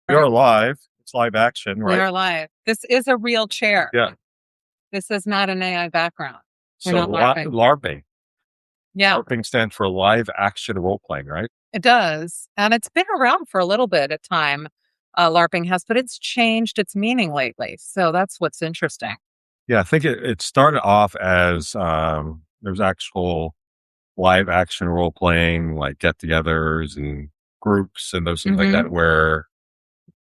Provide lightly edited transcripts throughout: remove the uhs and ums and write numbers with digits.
We are live. It's live action, We right? are live. This is a real chair. Yeah. This is not an AI background. We're So not LARPing. LARPing. Yeah, LARPing stands for live action role playing, right? it does. And it's been around for a little bit of time, LARPing has, but it's changed its meaning lately. So that's what's interesting. Yeah, I think it started off as there's actual live action role playing, like get togethers and groups and those things like that, where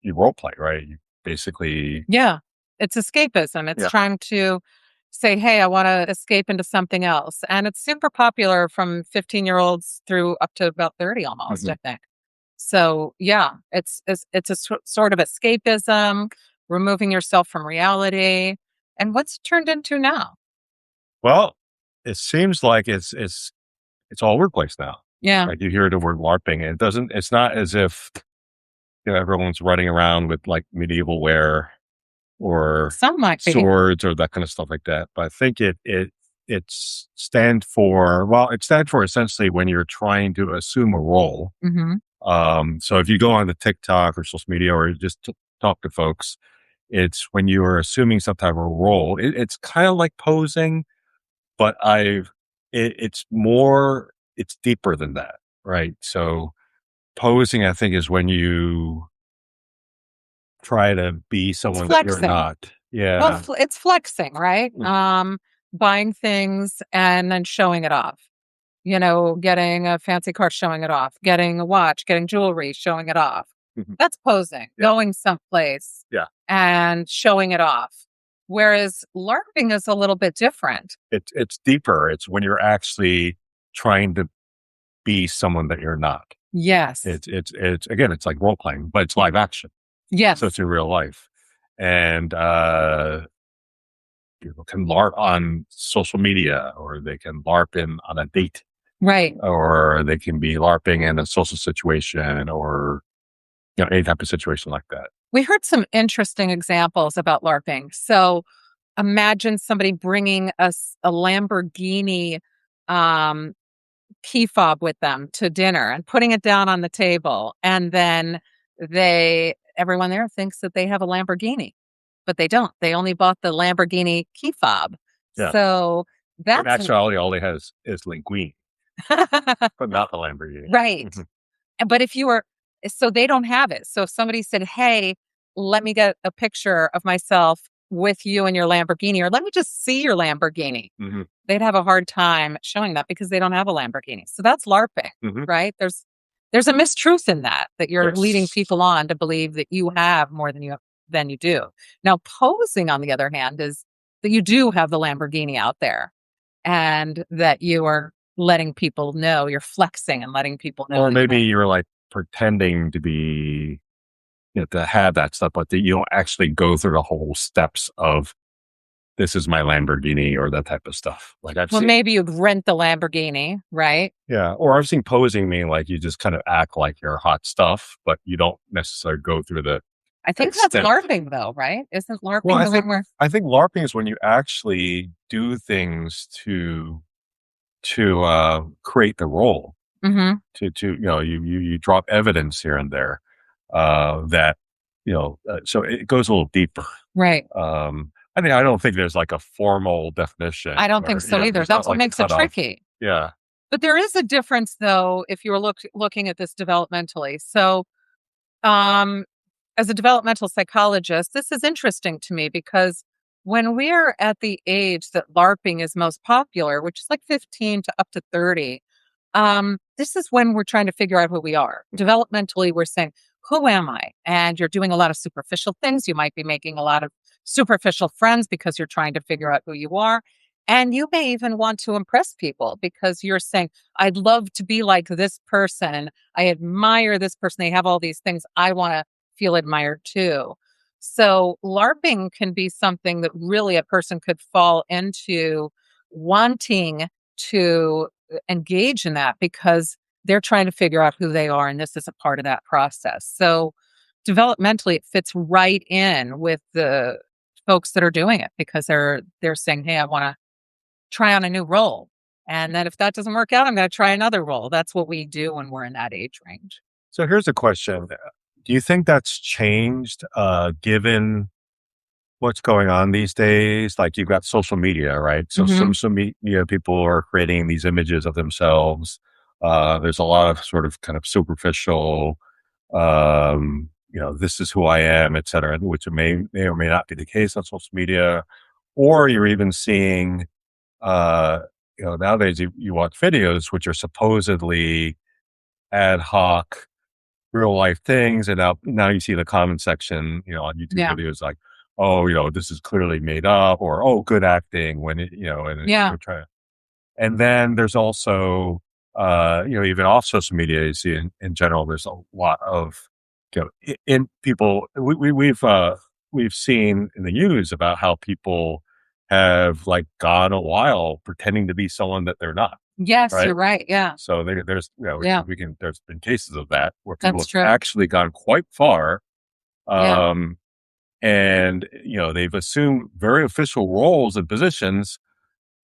you role play, right? You basically, Yeah, it's escapism. It's yeah. trying to say, hey, I want to escape into something else. And it's super popular from 15-year-olds through up to about 30 almost, I think. So yeah, it's a sort of escapism, removing yourself from reality. And what's it turned into now? Well, it seems like it's all over the place now. Yeah, Like you hear the word LARPing, and it's not as if everyone's running around with like medieval wear or some might be. swords or that kind of stuff like that. But I think it stands for, it stands for essentially when you're trying to assume a role. So if you go on the TikTok or social media or just talk to folks, it's when you are assuming some type of role. It's kind of like posing, but it's deeper than that, right? So posing, I think, is when you try to be someone that you're not. Yeah. Well, it's flexing, right? Buying things and then showing it off. You know, getting a fancy car, showing it off, getting a watch, getting jewelry, showing it off. That's posing, going someplace and showing it off. Whereas LARPing is a little bit different. It's deeper. It's when you're actually trying to be someone that you're not. Yes. It's again, it's like role playing, but it's live action. Yes. So it's in real life. And people can LARP on social media, or they can LARP on a date. Right. Or they can be LARPing in a social situation or, any type of situation like that. We heard some interesting examples about LARPing. So imagine somebody bringing us a Lamborghini key fob with them to dinner and putting it down on the table. And then everyone there thinks that they have a Lamborghini, but they don't. They only bought the Lamborghini key fob. Yeah. So that's actually all he has is linguine. But not the Lamborghini. Right. But so they don't have it. So if somebody said, hey, let me get a picture of myself with you and your Lamborghini, or let me just see your Lamborghini, they'd have a hard time showing that because they don't have a Lamborghini. So that's LARPing, right? There's a mistruth in that you're leading people on to believe that you have more than you do. Now, posing, on the other hand, is that you do have the Lamborghini out there and that you are letting people know, you're flexing and letting people know. Or maybe you're like pretending to be, to have that stuff, but that you don't actually go through the whole steps of this is my Lamborghini or that type of stuff. Like maybe you'd rent the Lamborghini, right? Yeah. Or I've seen posing mean like you just kind of act like you're hot stuff, but you don't necessarily go through the. I think that's LARPing though, right? Isn't LARPing the one I think LARPing is when you actually do things to create the role. You drop evidence here and there that so it goes a little deeper, right? I don't think there's like a formal definition. I don't think so either. That's what makes it tricky. Yeah, but there is a difference though if you were looking at this developmentally. So as a developmental psychologist, this is interesting to me because when we're at the age that LARPing is most popular, which is like 15 to up to 30, this is when we're trying to figure out who we are. Developmentally, we're saying, who am I? And you're doing a lot of superficial things. You might be making a lot of superficial friends because you're trying to figure out who you are. And you may even want to impress people because you're saying, I'd love to be like this person. I admire this person. They have all these things. I want to feel admired too. So LARPing can be something that really a person could fall into wanting to engage in that because they're trying to figure out who they are. And this is a part of that process. So developmentally, it fits right in with the folks that are doing it because they're saying, hey, I want to try on a new role. And then if that doesn't work out, I'm going to try another role. That's what we do when we're in that age range. So here's a question. Do you think that's changed, given what's going on these days? Like you've got social media, right? So Hmm. social media people are creating these images of themselves. There's a lot of sort of kind of superficial, this is who I am, et cetera, which may or may not be the case on social media. Or you're even seeing, uh, nowadays you watch videos which are supposedly ad hoc real life things. And now you see the comment section, on YouTube Yeah. videos like, oh, this is clearly made up, or, oh, good acting when Yeah. we're trying. And then there's also, even off social media, you see in general, there's a lot of, in people, we've seen in the news about how people have like gone a while pretending to be someone that they're not. Yes, Right. you're right. Yeah. So there's, Yeah. there's been cases of that where people That's have true. actually gone quite far. Yeah. Um, and, they've assumed very official roles and positions.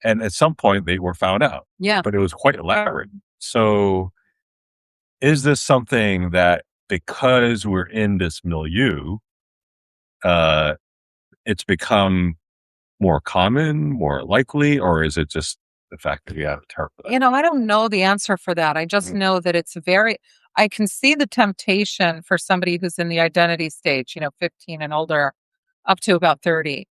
And at some point they were found out, Yeah. but it was quite elaborate. So is this something that because we're in this milieu, uh, it's become more common, more likely, or is it just the fact that we have a term for that? I don't know the answer for that. I just Mhm, know that I can see the temptation for somebody who's in the identity stage, 15 and older, up to about 30.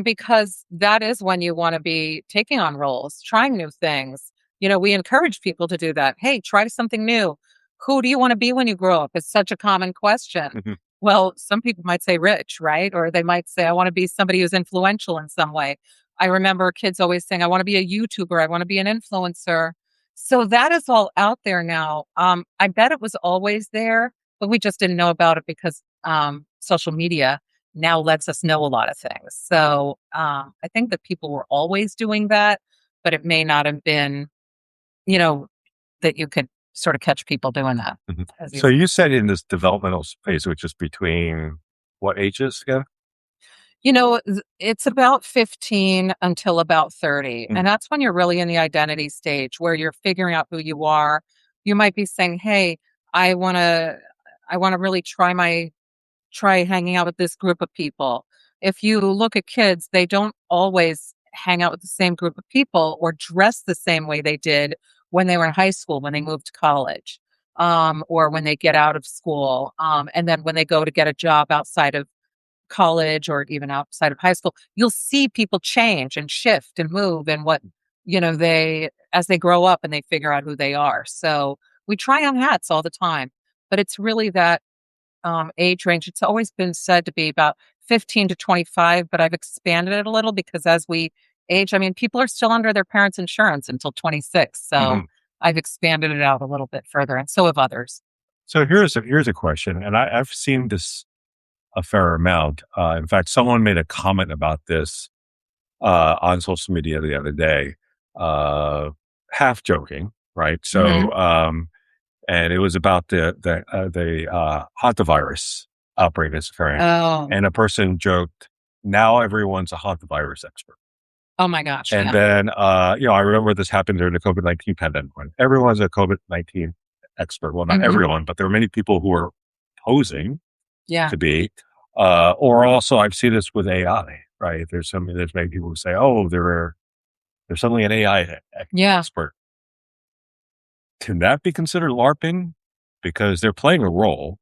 Because that is when you want to be taking on roles, trying new things. We encourage people to do that. Hey, try something new. Who do you want to be when you grow up? It's such a common question. mhm, Well, some people might say rich, right? Or they might say, I want to be somebody who's influential in some way. I remember kids always saying, I want to be a YouTuber, I want to be an influencer. So that is all out there now. I bet it was always there, but we just didn't know about it because social media now lets us know a lot of things. So I think that people were always doing that, but it may not have been, you know, that you could sort of catch people doing that. mhm. As you So you said in this developmental phase, which is between what ages again? It's about 15 until about 30. Mm, And that's when you're really in the identity stage where you're figuring out who you are. You might be saying, "Hey, I want to I want to really try hanging out with this group of people." If you look at kids, they don't always hang out with the same group of people or dress the same way they did when they were in high school, when they moved to college, or when they get out of school, and then when they go to get a job outside of college or even outside of high school, you'll see people change and shift and move and what, they as they grow up and they figure out who they are. So we try on hats all the time, but it's really that age range. It's always been said to be about 15 to 25, but I've expanded it a little because as we age, I mean, people are still under their parents' insurance until 26. So mhm. I've expanded it out a little bit further, and so have others. So here's a question, and I've seen this a fair amount. In fact, someone made a comment about this on social media the other day, uh, half joking, right? Hmm. So, and it was about the hantavirus outbreak that's occurring, Oh, and a person joked, "Now everyone's a hantavirus expert." oh my gosh. And Yeah. then, I remember this happened during the COVID-19 pandemic when everyone's a COVID-19 expert. Well, not Hmm. everyone, but there were many people who were posing Yeah. to be. Or also, I've seen this with AI, right? There's many people who say, "Oh, there's suddenly an AI Yeah. expert." Can that be considered LARPing? Because they're playing a role,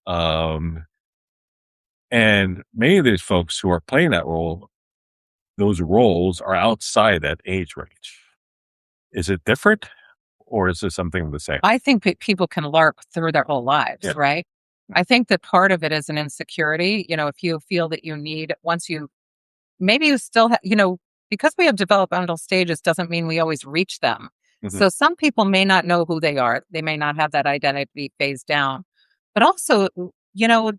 um, and many of these folks who are playing that role, those roles are outside that age range. Is it different, or is this something the same? I think people can LARP through their whole lives, Yeah. right? I think that part of it is an insecurity. If you feel that you need, once you, maybe you still have, because we have developmental stages doesn't mean we always reach them. Mhm. So some people may not know who they are. They may not have that identity phase down. But also,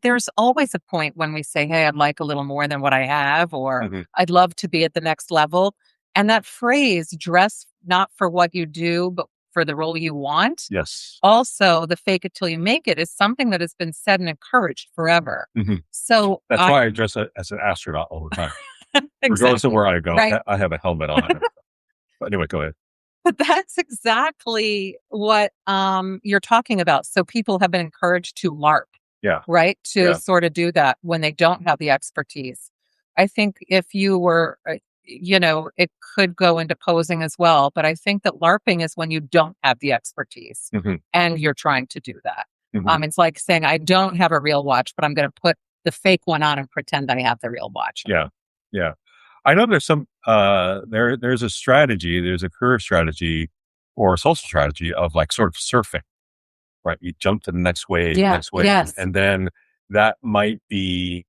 there's always a point when we say, hey, I'd like a little more than what I have, or Mhm. I'd love to be at the next level. And that phrase, dress not for what you do, but for the role you want. Yes. Also, the fake it till you make it is something that has been said and encouraged forever. Mhm. So That's I why I dress as an astronaut all the time. Regardless of exactly. where I go, Right. I have a helmet on. But anyway, go ahead. But that's exactly what you're talking about. So people have been encouraged to LARP. Yeah. right? To Yeah. sort of do that when they don't have the expertise. I think if you were, it could go into posing as well, but I think that LARPing is when you don't have the expertise Hmm. and you're trying to do that. Hmm. It's like saying, I don't have a real watch, but I'm going to put the fake one on and pretend I have the real watch. Yeah. Yeah. I know there's some, there's a strategy, there's a career strategy or a social strategy of like sort of surfing, right? You jump to the Yeah. next wave. Yes. And then that might be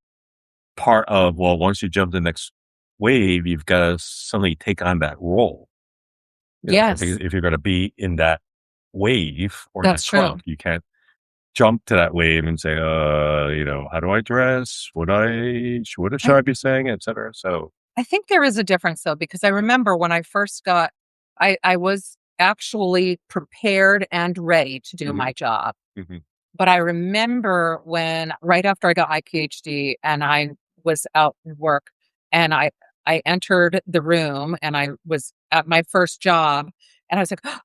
part of, well, once you jump to the next wave, you've got to suddenly take on that role. Yes. If you're going to be in that wave or that That's true. club, you can't jump to that wave and say, how do I dress? Should I be saying, et cetera? So, I think there is a difference though, because I remember when I first I was actually prepared and ready to do mhm, my job. mhm, But I remember when, right after I got my PhD and I was out in work and I entered the room and I was at my first job and I was like, "Oh,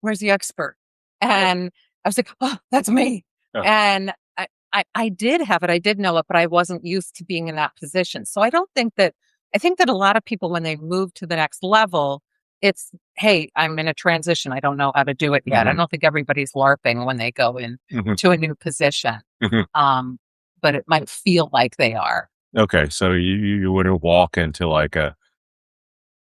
where's the expert?" yeah, And I was like, "Oh, that's me." uh, And I did have it. I did know it, but I wasn't used to being in that position. So I think that a lot of people, when they move to the next level, it's, hey, I'm in a transition. I don't know how to do it yet. I mhm, don't think everybody's LARPing when they go in mhm, to a new position. mhm. Um, but it might feel like they are. Okay, so you wouldn't walk into like a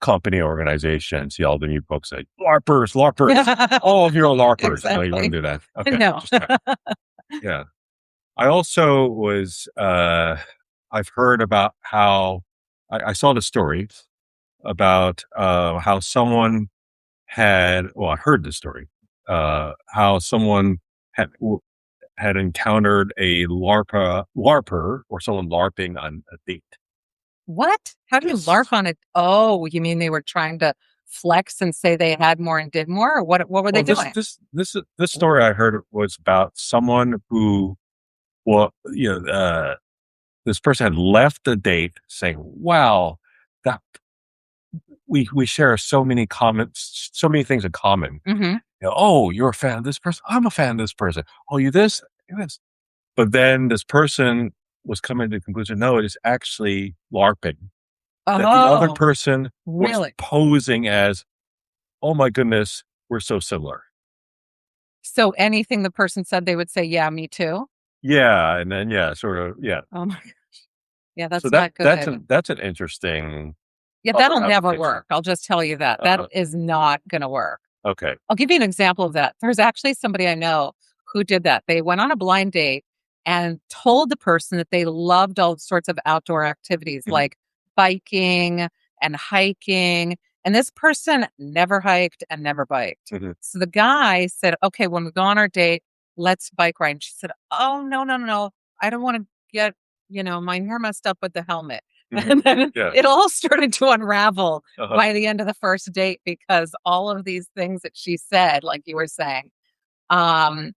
company organization, see all the new books say LARPers, LARPers, all of you are LARPers. No, you wouldn't Exactly. do that. Okay, No. just yeah. I also I've heard about how I saw the story about how someone I heard the story, how someone had had encountered a LARPer or someone LARPing on a date. What? How do you Yes. LARP on it? Oh, you mean they were trying to flex and say they had more and did more? Or what were they Well, doing? this story I heard was about someone who, well, this person had left the date saying, "Wow, that we share so many comments, so many things in common. Hmm. Oh, you're a fan of this person. I'm a fan of this person. Oh, you this, you this." But then this person was coming to the conclusion, no, it is actually LARPing. That the other Oh, person was really? posing as, oh my goodness, we're so similar. So anything the person said, they would say, yeah, me too. Yeah, and then yeah, sort of yeah. Oh my, yeah, So that's not good. that's an interesting Yeah, other that'll never application. work. I'll just tell you that. That Uh-huh. is not going to work. Okay. I'll give you an example of that. There's actually somebody I know who did that. They went on a blind date and told the person that they loved all sorts of outdoor activities Mhm, like biking and hiking. And this person never hiked and never biked. mhm, So the guy said, okay, when we go on our date, let's bike ride. And she said, oh, no, no, no, no. I don't want to get, my hair messed up with the helmet. mhm. And then Yeah. it all started to unravel Uh-huh. by the end of the first date because all of these things that she said, like you were saying, um,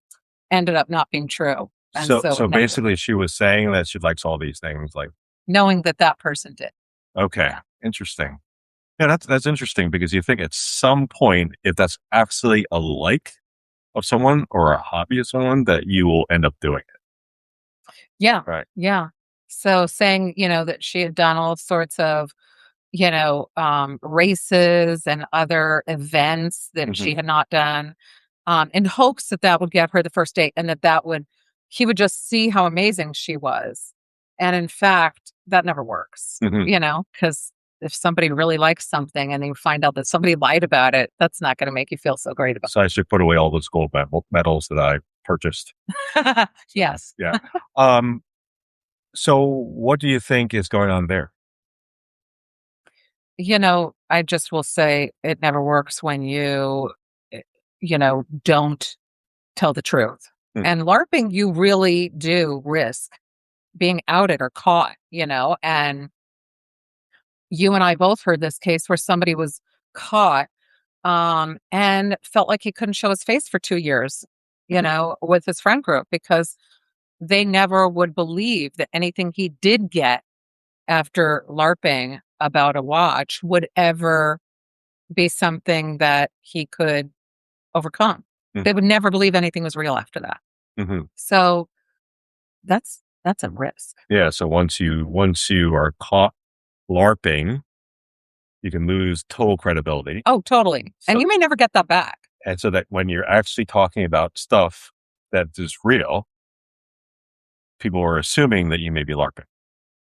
ended up not being true. And so So it never worked, basically she was saying that she likes all these things, like, knowing that that person did. okay, Yeah. interesting. Yeah, that's interesting because you think at some point, if that's actually a like of someone or a hobby of someone, that you will end up doing it. Yeah. Right. Yeah. So saying, that she had done all sorts of, races and other events that Mhm, she had not done, in hopes that that would get her the first date and that he would just see how amazing she was. And in fact, that never works, mhm. because if somebody really likes something and you find out that somebody lied about it, that's not going to make you feel so great about So I should put away all those gold medals that I purchased. it. So, Yes. yeah. Um, so what do you think is going on there? I just will say it never works when don't tell the truth. Mm, And LARPing, you really do risk being outed or caught, and you and I both heard this case where somebody was caught, and felt like he couldn't show his face for 2 years, mhm, with his friend group because they never would believe that anything he did get after LARPing about a watch would ever be something that he could overcome. mm, They would never believe anything was real after that. mhm. So that's a risk. Yeah. So once you are caught LARPing, you can lose total credibility. Oh, totally. So, And you may never get that back. and so that when you're actually talking about stuff that is real, people are assuming that you may be LARPing.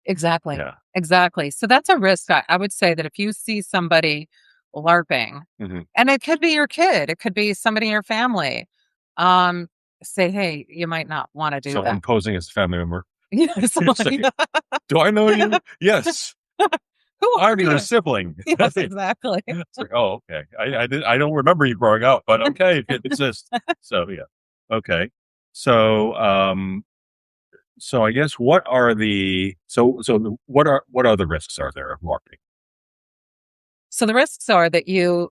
Exactly. Yeah. Exactly. So that's a risk. I would say that if you see somebody LARPing, and it could be your kid, it could be somebody in your family, um, say, hey, you might not want to do So I'm that. posing as a family member. Yes. It's like, do I know you? Yes. Who are I'm your you? sibling. Yes, exactly. It's like, oh, okay. I don't remember you growing up, but okay, it exists. So yeah. Okay. So so I guess what are the what are the risks are there of LARPing? So the risks are that you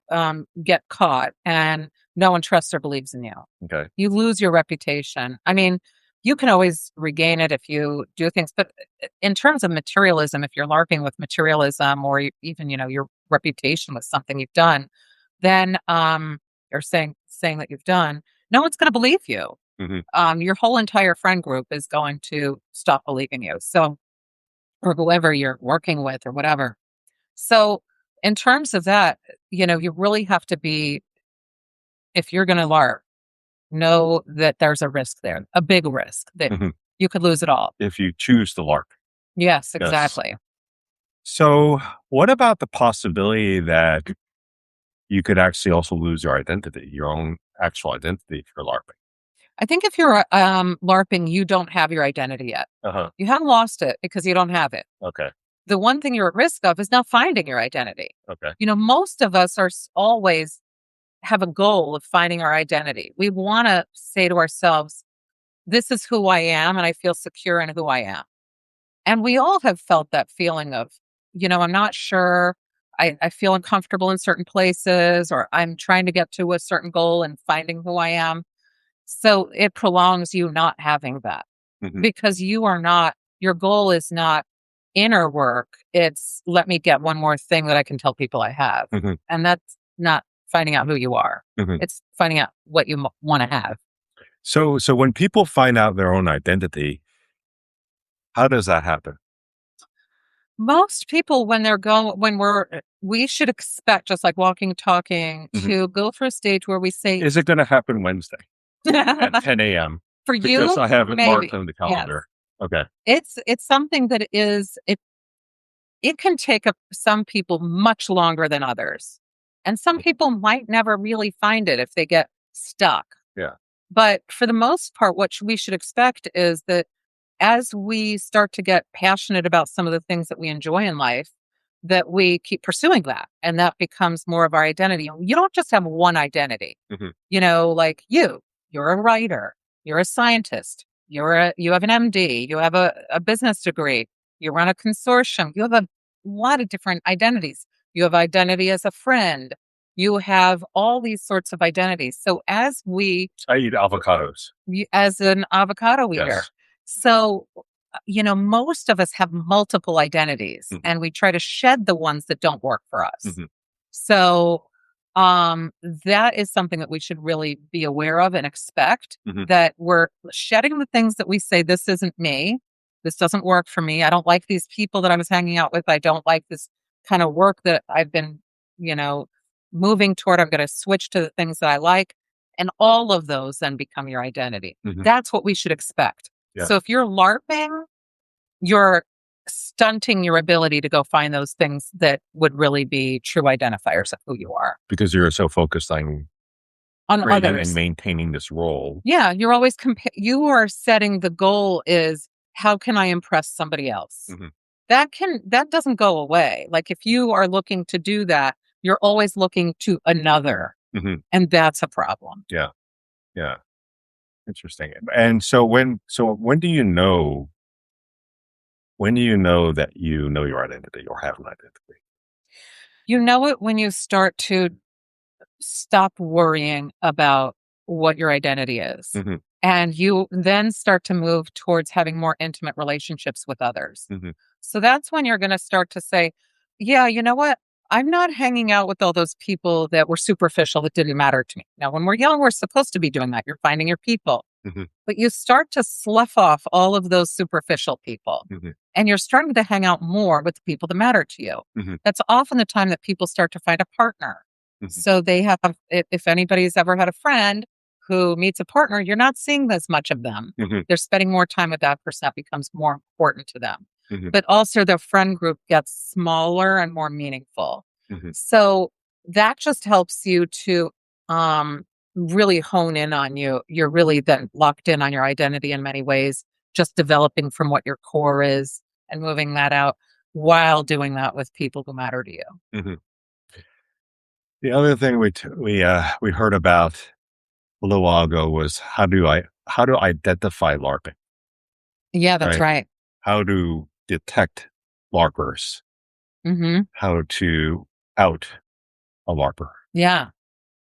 get caught and no one trusts or believes in you. Okay. You lose your reputation. I mean, you can always regain it if you do things, but in terms of materialism, if you're LARPing with materialism or even, your reputation with something you've done, then or saying that you've done, no one's going to believe you. Your whole entire friend group is going to stop believing you. So, or whoever you're working with or whatever. So, in terms of that, you really have to be, if you're going to LARP, know that there's a risk there, a big risk that you could lose it all. If you choose to LARP. Yes, Yes. exactly. So what about the possibility that you could actually also lose your identity, your own actual identity if you're LARPing? I think if you're LARPing, you don't have your identity yet. You haven't lost it because you don't have it. Okay. The one thing you're at risk of is not finding your identity. Okay. Most of us are always have a goal of finding our identity. We want to say to ourselves, this is who I am, and I feel secure in who I am. And we all have felt that feeling of, I'm not sure. I feel uncomfortable in certain places, or I'm trying to get to a certain goal and finding who I am. So it prolongs you not having that because your goal is not inner work. It's let me get one more thing that I can tell people I have. And that's not finding out who you are. It's finding out what you want to have. So when people find out their own identity, how does that happen? Most people, we should expect, just like walking, talking, to go through a stage where we say, is it going to happen Wednesday at 10 a.m.? For you, because I have it maybe. marked on the calendar. Yes. Okay. It's something that it can take some people much longer than others. And some people might never really find it if they get stuck. Yeah. But for the most part, what we should expect is that as we start to get passionate about some of the things that we enjoy in life, that we keep pursuing that. And that becomes more of our identity. You don't just have one identity. Like you're a writer, you're a scientist, you have an MD, you have a business degree, you run a consortium, you have a lot of different identities. You have identity as a friend. You have all these sorts of identities. So I eat avocados. As an avocado eater. Yes. So, most of us have multiple identities and we try to shed the ones that don't work for us. So, that is something that we should really be aware of and expect that we're shedding the things that we say, this isn't me. This doesn't work for me. I don't like these people that I was hanging out with. I don't like this kind of work that I've been, moving toward. I'm going to switch to the things that I like. And all of those then become your identity. That's what we should expect. Yeah. So if you're LARPing, you're stunting your ability to go find those things that would really be true identifiers of who you are. Because you're so focused on others and maintaining this role. Yeah, you're always you are setting the goal is how can I impress somebody else? That doesn't go away. Like if you are looking to do that, you're always looking to another. And that's a problem. Yeah. Yeah. Interesting. And so when do you know that you know your identity or have an identity? You know it when you start to stop worrying about what your identity is. And you then start to move towards having more intimate relationships with others. So that's when you're going to start to say, yeah, you know what? I'm not hanging out with all those people that were superficial that didn't matter to me. Now, when we're young, we're supposed to be doing that. You're finding your people. but you start to slough off all of those superficial people. And you're starting to hang out more with the people that matter to you. That's often the time that people start to find a partner. So they have, if anybody's ever had a friend who meets a partner, you're not seeing as much of them. They're spending more time with that person. That becomes more important to them. But also their friend group gets smaller and more meaningful. So that just helps you to really hone in on you. You're really then locked in on your identity in many ways, just developing from what your core is and moving that out while doing that with people who matter to you. The other thing we heard about a little while ago was how to identify LARPing. Yeah, that's right. How to detect LARPers. How to out a LARPer. Yeah.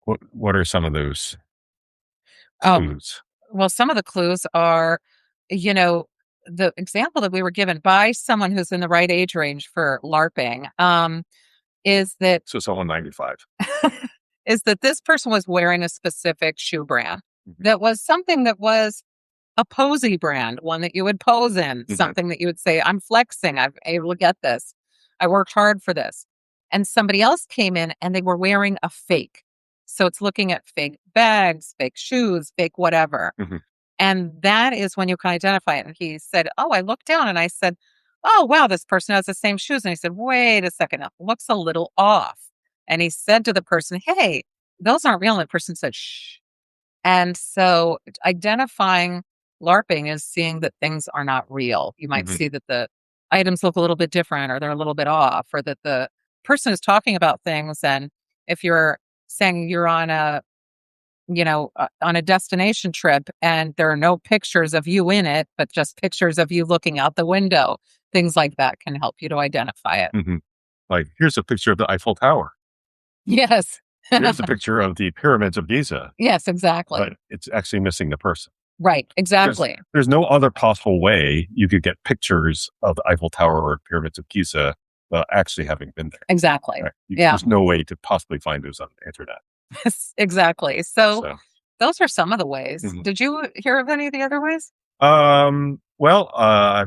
What are some of those clues? Well, some of the clues are, the example that we were given by someone who's in the right age range for LARPing, is that so someone 95 is that this person was wearing a specific shoe brand that was something that was a posy brand, one that you would pose in, something that you would say, I'm flexing, I'm able to get this, I worked hard for this. And somebody else came in and they were wearing a fake. So it's looking at fake bags, fake shoes, fake whatever. And that is when you can identify it. And he said, I looked down and I said, oh, wow, this person has the same shoes. And he said, wait a second, it looks a little off. And he said to the person, hey, those aren't real. And the person said, shh. And so identifying LARPing is seeing that things are not real. You might see that the items look a little bit different or they're a little bit off, or that the person is talking about things. And if you're saying you're on a destination trip and there are no pictures of you in it, but just pictures of you looking out the window, things like that can help you to identify it. Like, here's a picture of the Eiffel Tower. Yes. Here's a picture of the pyramids of Giza. Yes, exactly. But it's actually missing the person. Right, exactly. There's no other possible way you could get pictures of the Eiffel Tower or pyramids of Giza without actually having been there. Exactly. Right? Yeah. There's no way to possibly find those on the internet. Exactly. So those are some of the ways. Did you hear of any of the other ways? I've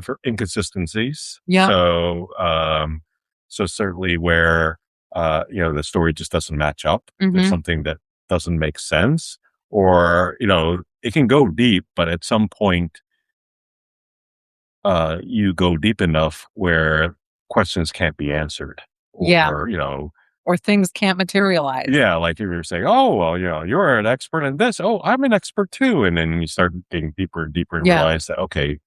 heard inconsistencies. Yeah. So certainly where the story just doesn't match up. There's something that doesn't make sense, or it can go deep, but at some point you go deep enough where questions can't be answered, or things can't materialize. Yeah, like if you're saying, oh, well, you're an expert in this. Oh, I'm an expert too. And then you start getting deeper and deeper and realize that, okay,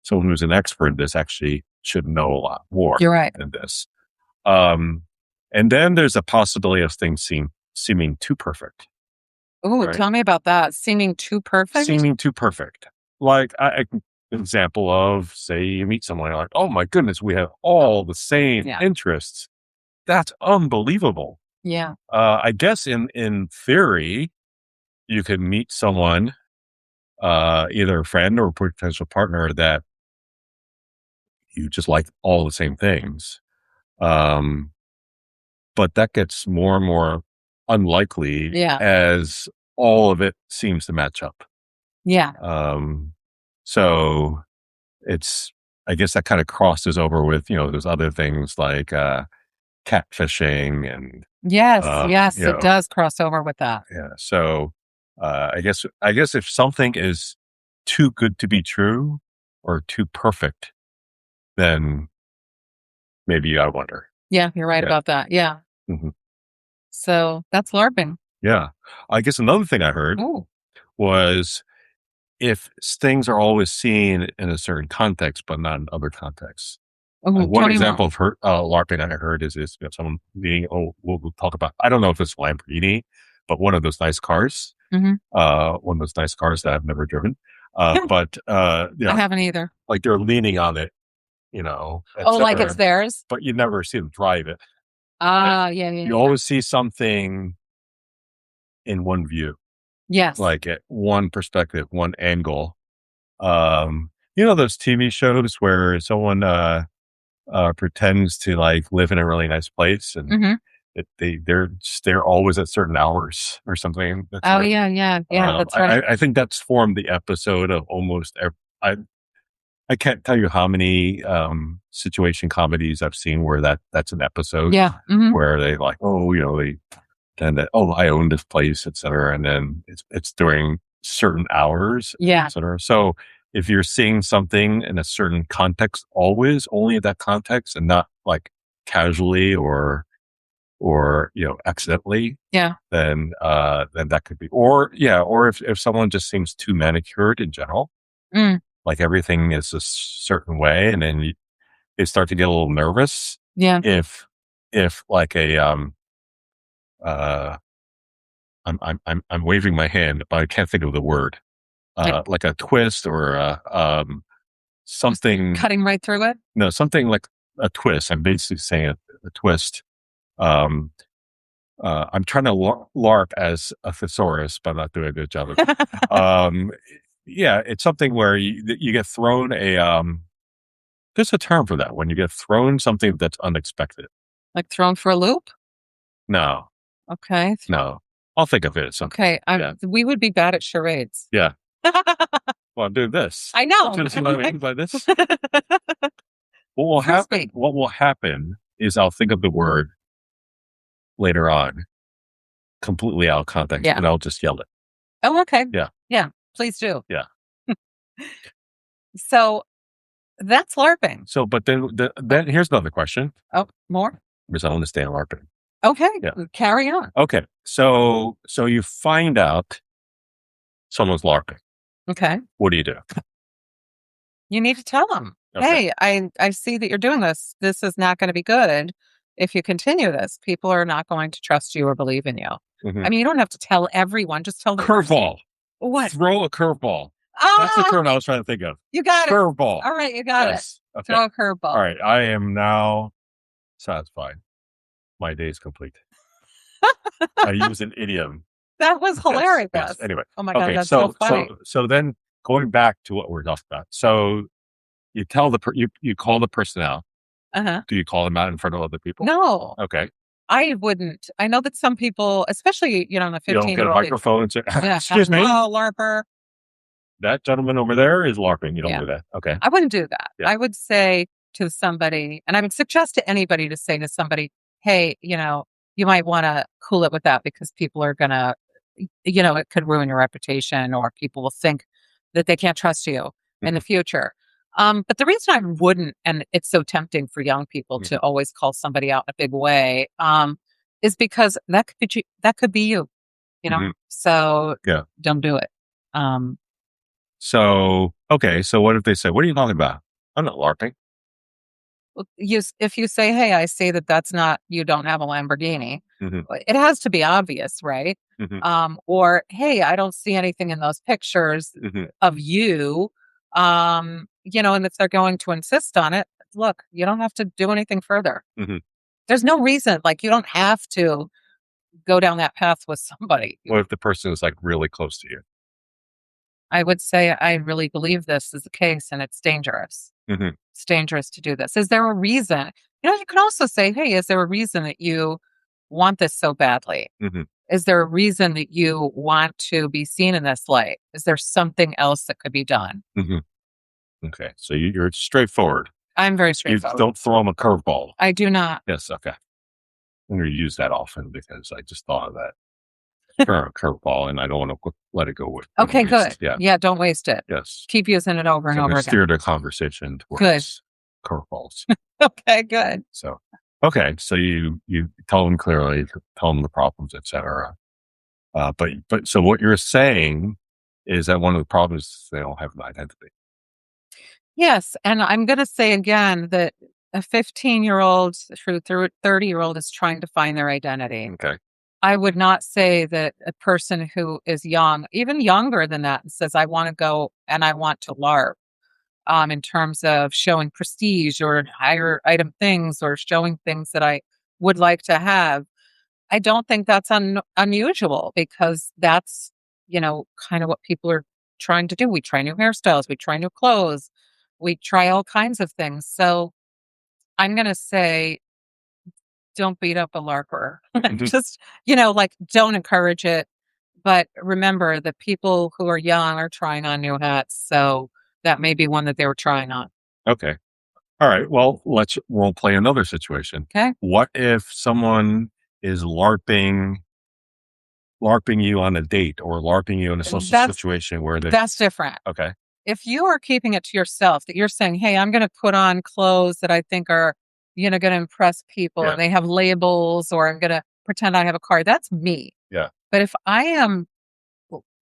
someone who's an expert in this actually should know a lot more than this. And then there's a possibility of things seeming too perfect. Oh, tell me about that. Seeming too perfect? Seeming too perfect. Like an example of, say, you meet someone, you're like, oh my goodness, we have all the same interests. That's unbelievable. Yeah. I guess in theory, you can meet someone, either a friend or a potential partner, that you just like all the same things. But that gets more and more unlikely as all of it seems to match up. Yeah. So I guess that kind of crosses over with, those other things like, catfishing and yes, it does cross over with that. Yeah. So I guess if something is too good to be true or too perfect, then maybe I wonder. Yeah, you're right about that. Yeah. So that's LARPing. Yeah. I guess another thing I heard was if things are always seen in a certain context, but not in other contexts. One example of LARPing I heard is someone being, we'll talk about, I don't know if it's Lamborghini, but one of those nice cars, one of those nice cars that I've never driven. But I haven't either. Like they're leaning on it, like it's theirs, but you never see them drive it. Yeah. You always see something in one view. Yes. Like at one perspective, one angle. Those TV shows where someone pretends to like live in a really nice place and they're always at certain hours or something. That's Oh right. yeah. That's right. I think that's formed the episode of almost I I can't tell you how many situation comedies I've seen where that's an episode. Yeah. Mm-hmm. Where they like, oh, they and that, oh, I own this place, et cetera. And then it's during certain hours, Yeah. et cetera. So if you're seeing something in a certain context, always only that context and not like casually or accidentally, Yeah. then that could be, or if someone just seems too manicured in general, like everything is a certain way, and then they start to get a little nervous. Yeah. If like a uh I'm waving my hand, but I can't think of the word. Like a twist or something cutting right through it. No, something like a twist. I'm basically saying a twist. I'm trying to LARP as a thesaurus, but I'm not doing a good job of it. Yeah, it's something where you get thrown there's a term for that when you get thrown something that's unexpected. Like thrown for a loop? No. Okay. No. I'll think of it. Okay. We would be bad at charades. Yeah. Well, I'm doing this. I know. Do you see what I mean by this? What will happen is I'll think of the word later on, completely out of context, and I'll just yell it. Oh, okay. Yeah. Yeah. Please do. Yeah. So that's LARPing. So, but then here's another question. Oh, more? Because I want to stay on LARPing. Okay. Yeah. Carry on. Okay. So you find out someone's LARPing. Okay. What do? You need to tell them, okay. Hey, I see that you're doing this. This is not going to be good. If you continue this, people are not going to trust you or believe in you. Mm-hmm. I mean, you don't have to tell everyone. Just tell them. Curveball. What? Throw a curveball. That's the term I was trying to think of. You got it. Curveball. All right, you got it. Okay. Throw a curveball. All right, I am now satisfied. My day is complete. I use an idiom. That was hilarious. Yes. Anyway. Oh my God, that's so funny. So then going back to what we're talking about. So you tell you call the person out. Uh-huh. Do you call them out in front of other people? No. Okay. I wouldn't. I know that some people, especially, on the 15-year-old. You don't get a microphone and say, excuse me. Hello, Larper. That gentleman over there is LARPing. You don't do that. Okay. I wouldn't do that. Yeah. I would say to somebody, and I would suggest to anybody to say to somebody, hey, you might want to cool it with that because people are going to, it could ruin your reputation or people will think that they can't trust you in the future. But the reason I wouldn't, and it's so tempting for young people to always call somebody out in a big way, is because that could be you, So don't do it. So, okay. So what if they say, what are you talking about? I'm not LARPing. Well, if you say, hey, I see that's not, you don't have a Lamborghini, it has to be obvious, right? Or, hey, I don't see anything in those pictures of you. And if they're going to insist on it, look, you don't have to do anything further. There's no reason, you don't have to go down that path with somebody. What if the person is really close to you? I would say, I really believe this is the case and it's dangerous. It's dangerous to do this. Is there a reason? You can also say, hey, is there a reason that you want this so badly? Is there a reason that you want to be seen in this light? Is there something else that could be done? Okay. So you're straightforward. I'm very straightforward. You don't throw them a curveball. I do not. Yes. Okay. I'm going to use that often because I just thought of that. Curveball, and I don't want to let it go with. Okay, good. Yeah, don't waste it. Yes. Keep using it over and over again. Steer the conversation towards curveballs. Okay, good. So, okay. So you tell them clearly, tell them the problems, etc. But so what you're saying is that one of the problems is they don't have an identity. Yes. And I'm going to say again that a 15-year-old through 30-year-old is trying to find their identity. Okay. I would not say that a person who is young, even younger than that, says, I want to go and I want to LARP in terms of showing prestige or higher item things or showing things that I would like to have. I don't think that's unusual because that's, kind of what people are trying to do. We try new hairstyles, we try new clothes, we try all kinds of things. So I'm going to say don't beat up a Larper. Just, like, don't encourage it. But remember, the people who are young are trying on new hats. So that may be one that they were trying on. Okay. All right. Well, let's role play another situation. Okay. What if someone is LARPing you on a date or LARPing you in a social situation where that's different. Okay. If you are keeping it to yourself, that you're saying, hey, I'm going to put on clothes that I think are, going to impress people and they have labels, or I'm going to pretend I have a car, that's me. Yeah. But if I am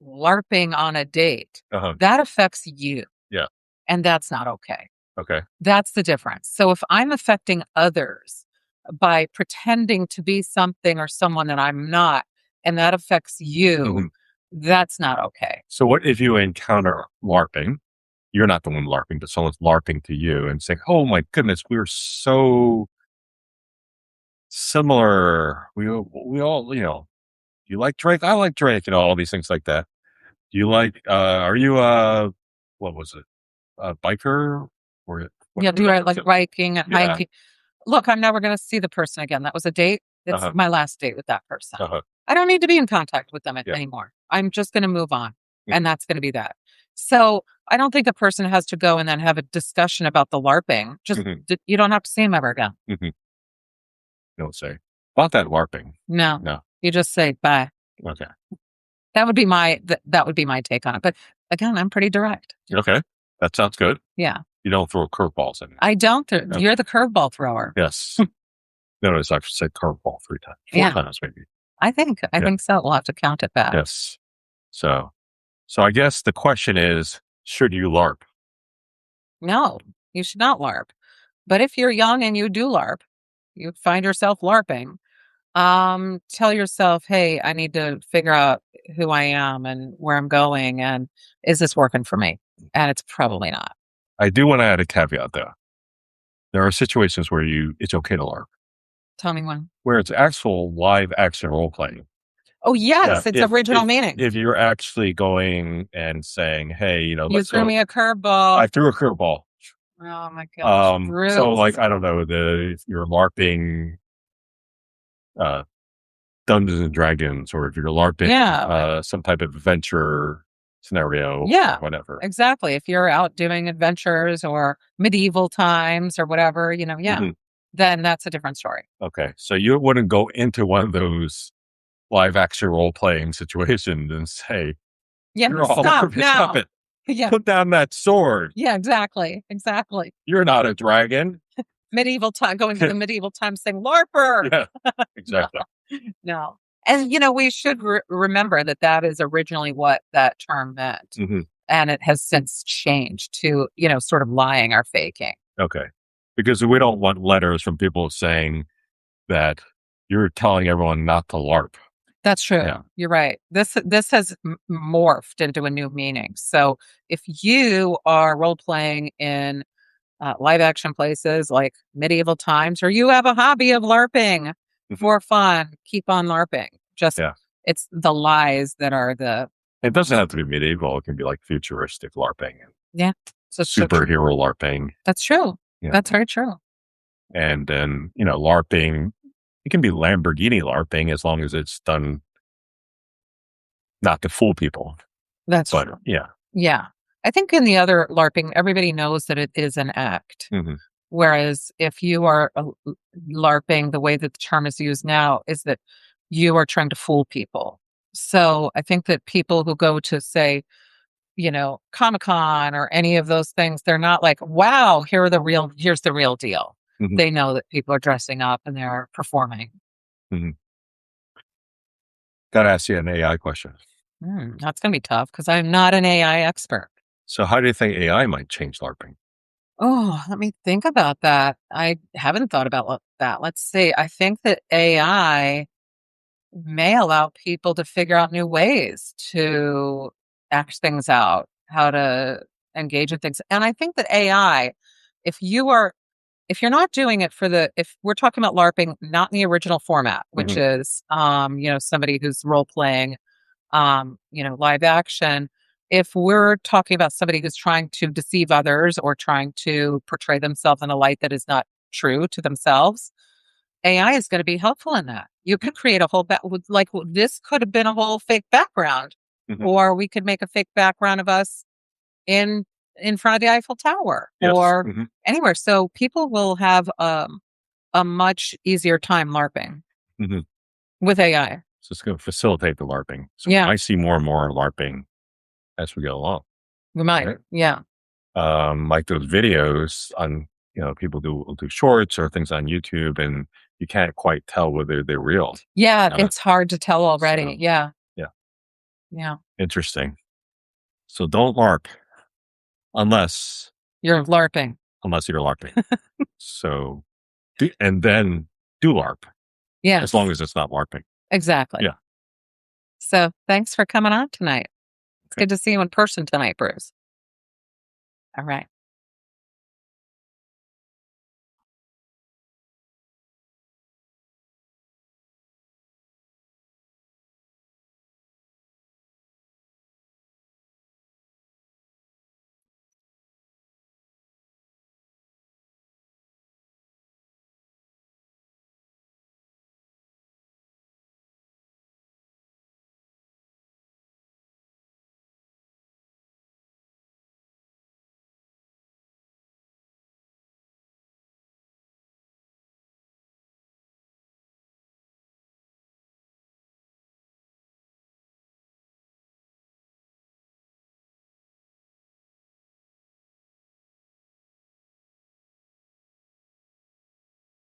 LARPing on a date, that affects you. Yeah. And that's not okay. Okay. That's the difference. So if I'm affecting others by pretending to be something or someone that I'm not, and that affects you, that's not okay. So what if you encounter LARPing? You're not the one LARPing, but someone's LARPing to you and saying, oh my goodness, we're so similar. We all, you like Drake? I like Drake, all these things like that. Do you like, are you, what was it? A biker? Or do I like biking and hiking? Look, I'm never going to see the person again. That was a date. It's my last date with that person. I don't need to be in contact with them anymore. I'm just going to move on. And that's going to be that. So I don't think a person has to go and then have a discussion about the LARPing. Just, you don't have to see him ever again. Don't say about that LARPing. No. You just say bye. Okay. That would be my take on it. But again, I'm pretty direct. Okay. That sounds good. Yeah. You don't throw curveballs in it. I don't. You're the curveball thrower. Yes. Notice I said curveball 3 times. 4 times maybe. I think so. We'll have to count it back. Yes. So I guess the question is, should you LARP? No, you should not LARP. But if you're young and you do LARP, you find yourself LARPing, tell yourself, hey, I need to figure out who I am and where I'm going, and is this working for me? And it's probably not. I do want to add a caveat though. There are situations where it's okay to LARP. Tell me one. Where it's actual live action role playing. Oh, yes. It's original meaning. If you're actually going and saying, hey, you threw me a curveball. I threw a curveball. Oh my gosh. So like, I don't know, if you're LARPing Dungeons and Dragons, or if you're LARPing some type of adventure scenario, or whatever. Exactly. If you're out doing adventures or medieval times or whatever, then that's a different story. Okay. So you wouldn't go into one of those live action role playing situations and say, you're all stop it. Yeah. Put down that sword. Yeah, exactly. You're not a dragon. Medieval time, going to the medieval time saying Larper. Yeah, exactly. No. And, we should remember that is originally what that term meant. And it has since changed to, sort of lying or faking. Okay. Because we don't want letters from people saying that you're telling everyone not to LARP. That's true. Yeah. You're right. This has morphed into a new meaning. So if you are role playing in live action places like medieval times, or you have a hobby of LARPing for fun, keep on LARPing. It's the lies that are the... It doesn't have to be medieval. It can be like futuristic LARPing. Yeah. So superhero LARPing. That's true. Yeah. That's very true. And then, LARPing, it can be Lamborghini LARPing as long as it's done not to fool people. That's true. Yeah. Yeah. I think in the other LARPing, everybody knows that it is an act. Whereas if you are LARPing, the way that the term is used now is that you are trying to fool people. So I think that people who go to, say, Comic-Con or any of those things, they're not like, wow, here's the real deal. They know that people are dressing up and they're performing. Got to ask you an AI question. That's going to be tough because I'm not an AI expert. So how do you think AI might change LARPing? Oh, let me think about that. I haven't thought about that. Let's see. I think that AI may allow people to figure out new ways to act things out, how to engage in things. And I think that AI, if you're not doing it if we're talking about LARPing, not in the original format, which is, somebody who's role playing, live action. If we're talking about somebody who's trying to deceive others or trying to portray themselves in a light that is not true to themselves, AI is going to be helpful in that. You could create a whole like this could have been a whole fake background, or we could make a fake background of us in front of the Eiffel Tower or anywhere. So people will have a much easier time LARPing with AI. So it's going to facilitate the LARPing. So we might see more and more LARPing as we go along. We might, right? Yeah. Like those videos on, people do shorts or things on YouTube, and you can't quite tell whether they're real. Yeah, it's hard to tell already. So, yeah. Yeah. Interesting. So don't LARP unless you're LARPing. So, and then do LARP. Yeah. As long as it's not LARPing. Exactly. Yeah. So thanks for coming on tonight. It's good to see you in person tonight, Bruce. All right.